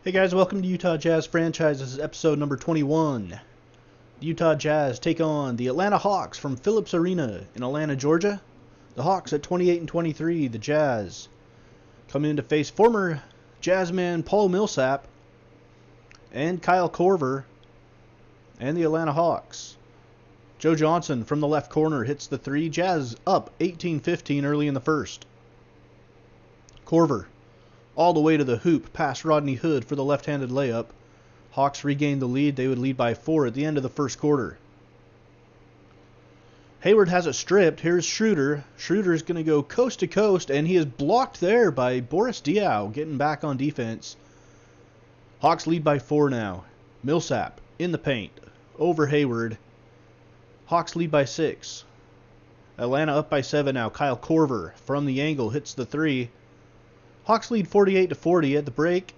Hey guys, welcome to Utah Jazz Franchise. This is episode number 21. The Utah Jazz take on the Atlanta Hawks from Phillips Arena in Atlanta, Georgia. The Hawks at 28-23. The Jazz come in to face former Jazzman Paul Millsap and Kyle Korver and the Atlanta Hawks. Joe Johnson from the left corner hits the three. Jazz up 18-15 early in the first. Korver all the way to the hoop past Rodney Hood for the left-handed layup. Hawks regained the lead. They would lead by 4 at the end of the first quarter. Hayward has it stripped. Here's Schroeder. Schroeder's going to go coast to coast, and he is blocked there by Boris Diaw getting back on defense. Hawks lead by 4 now. Millsap in the paint over Hayward. Hawks lead by 6. Atlanta up by 7 now. Kyle Korver from the angle hits the three. Hawks lead 48-40 at the break.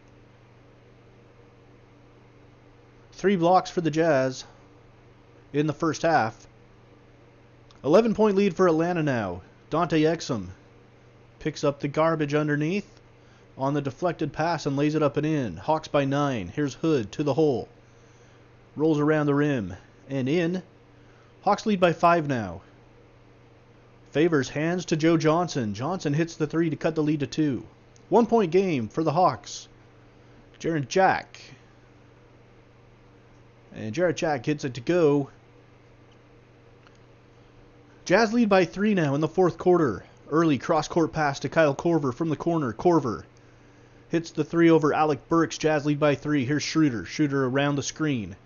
3 blocks for the Jazz in the first half. 11-point lead for Atlanta now. Dante Exum picks up the garbage underneath on the deflected pass and lays it up and in. Hawks by 9. Here's Hood to the hole. Rolls around the rim and in. Hawks lead by 5 now. Favors hands to Joe Johnson. Johnson hits the three to cut the lead to 2. 1-point game for the Hawks. Jarrett Jack. And Jarrett Jack hits it to go. Jazz lead by 3 now in the fourth quarter. Early cross-court pass to Kyle Korver from the corner. Korver hits the three over Alec Burks. Jazz lead by 3. Here's Schroeder. Schroeder around the screen.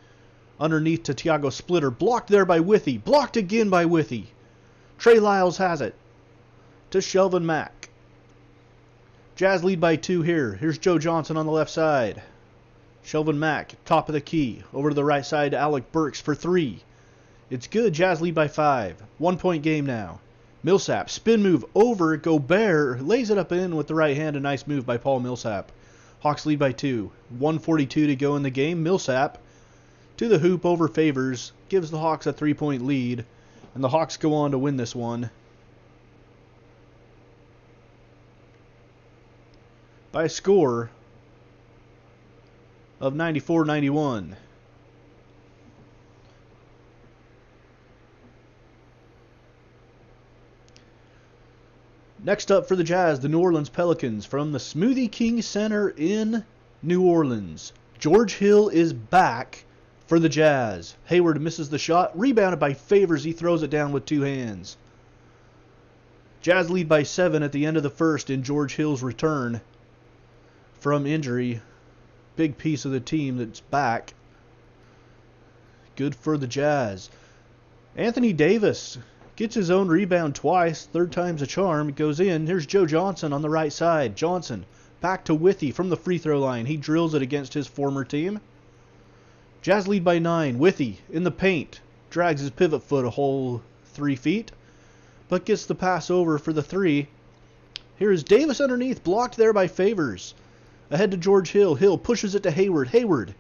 Underneath to Tiago Splitter. Blocked there by Withey. Blocked again by Withey. Trey Lyles has it to Shelvin Mack. Jazz lead by 2 here. Here's Joe Johnson on the left side. Shelvin Mack, top of the key. Over to the right side to Alec Burks for 3. It's good. Jazz lead by 5. 1-point game now. Millsap, spin move over Gobert. Lays it up in with the right hand. A nice move by Paul Millsap. Hawks lead by 2. 1:42 to go in the game. Millsap to the hoop over Favors. Gives the Hawks a 3-point lead. And the Hawks go on to win this one by a score of 94-91. Next up for the Jazz, the New Orleans Pelicans from the Smoothie King Center in New Orleans. George Hill is back for the Jazz. Hayward misses the shot. Rebounded by Favors. He throws it down with 2 hands. Jazz lead by 7 at the end of the first in George Hill's return from injury. Big piece of the team that's back. Good for the Jazz. Anthony Davis gets his own rebound twice. Third time's a charm. It goes in. Here's Joe Johnson on the right side. Johnson back to Withey from the free throw line. He drills it against his former team. Jazz lead by 9. Withey in the paint. Drags his pivot foot a whole 3 feet. But gets the pass over for the 3. Here is Davis underneath. Blocked there by Favors. Ahead to George Hill. Hill pushes it to Hayward. Hayward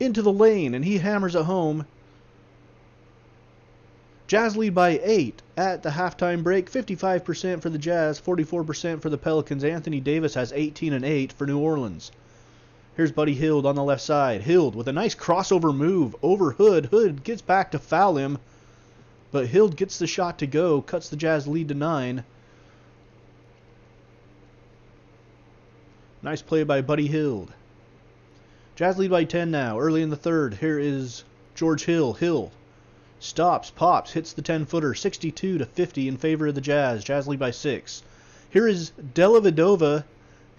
into the lane, and he hammers it home. Jazz lead by 8 at the halftime break. 55% for the Jazz, 44% for the Pelicans. Anthony Davis has 18 and 8 for New Orleans. Here's Buddy Hield on the left side. Hield with a nice crossover move over Hood. Hood gets back to foul him, but Hield gets the shot to go. Cuts the Jazz lead to 9. Nice play by Buddy Hield. Jazz lead by 10 now. Early in the third. Here is George Hill. Hill stops, pops, hits the 10-footer. 62-50 in favor of the Jazz. Jazz lead by 6. Here is Dellavedova,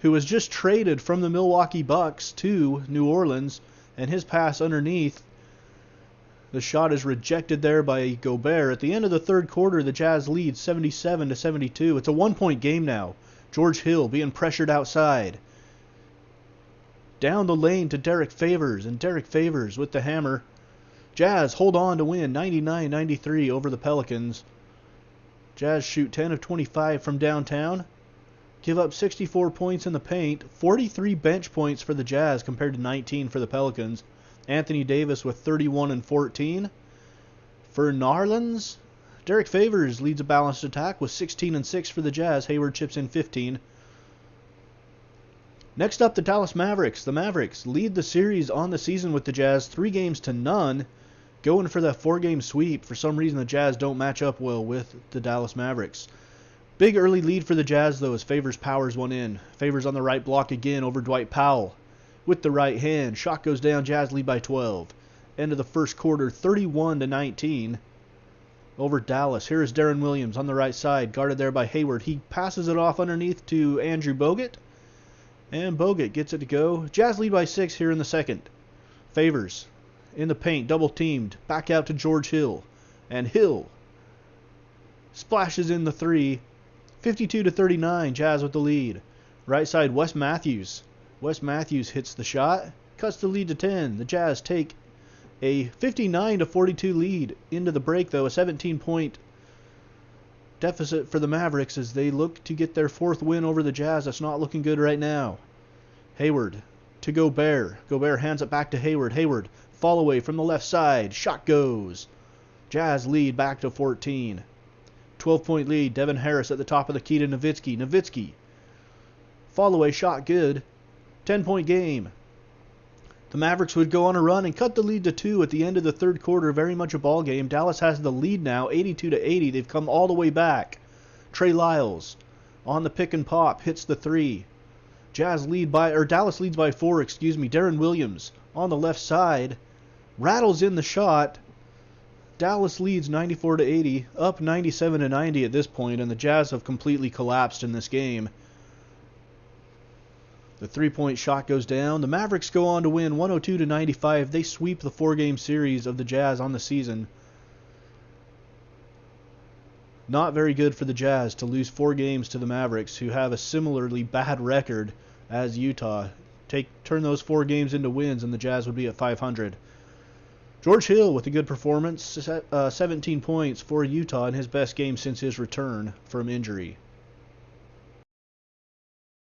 who was just traded from the Milwaukee Bucks to New Orleans, and his pass underneath. The shot is rejected there by Gobert. At the end of the third quarter, the Jazz lead 77-72. It's a 1-point game now. George Hill being pressured outside. Down the lane to Derek Favors, and Derek Favors with the hammer. Jazz hold on to win 99-93 over the Pelicans. Jazz shoot 10 of 25 from downtown. Give up 64 points in the paint. 43 bench points for the Jazz compared to 19 for the Pelicans. Anthony Davis with 31 and 14. For Narlands, Derek Favors leads a balanced attack with 16 and 6 for the Jazz. Hayward chips in 15. Next up, the Dallas Mavericks. The Mavericks lead the series on the season with the Jazz 3-0, going for that 4-game sweep. For some reason, the Jazz don't match up well with the Dallas Mavericks. Big early lead for the Jazz, though, as Favors powers one in. Favors on the right block again over Dwight Powell. With the right hand, shot goes down, Jazz lead by 12. End of the first quarter, 31-19 over Dallas. Here is Deron Williams on the right side, guarded there by Hayward. He passes it off underneath to Andrew Bogut, and Bogut gets it to go. Jazz lead by 6 here in the second. Favors in the paint, double teamed, back out to George Hill, and Hill splashes in the 3. 52-39, Jazz with the lead. Right side, Wes Matthews. Wes Matthews hits the shot, cuts the lead to 10. The Jazz take a 59-42 lead into the break, though. A 17-point deficit for the Mavericks as they look to get their 4th win over the Jazz. That's not looking good right now. Hayward to Gobert. Gobert hands it back to Hayward. Hayward, fall away from the left side. Shot goes. Jazz lead back to 14. 12-point lead. Devin Harris at the top of the key to Nowitzki. Nowitzki, fall away shot good. 10-point game. The Mavericks would go on a run and cut the lead to 2 at the end of the third quarter. Very much a ball game. Dallas has the lead now, 82-80. They've come all the way back. Trey Lyles on the pick and pop hits the 3. Dallas leads by 4. Deron Williams on the left side rattles in the shot. Dallas leads 94-80, up 97-90 at this point, and the Jazz have completely collapsed in this game. The 3-point shot goes down. The Mavericks go on to win 102-95. They sweep the 4-game series of the Jazz on the season. Not very good for the Jazz to lose 4 games to the Mavericks, who have a similarly bad record as Utah. Turn those 4 games into wins, and the Jazz would be at 500. George Hill with a good performance, 17 points for Utah in his best game since his return from injury.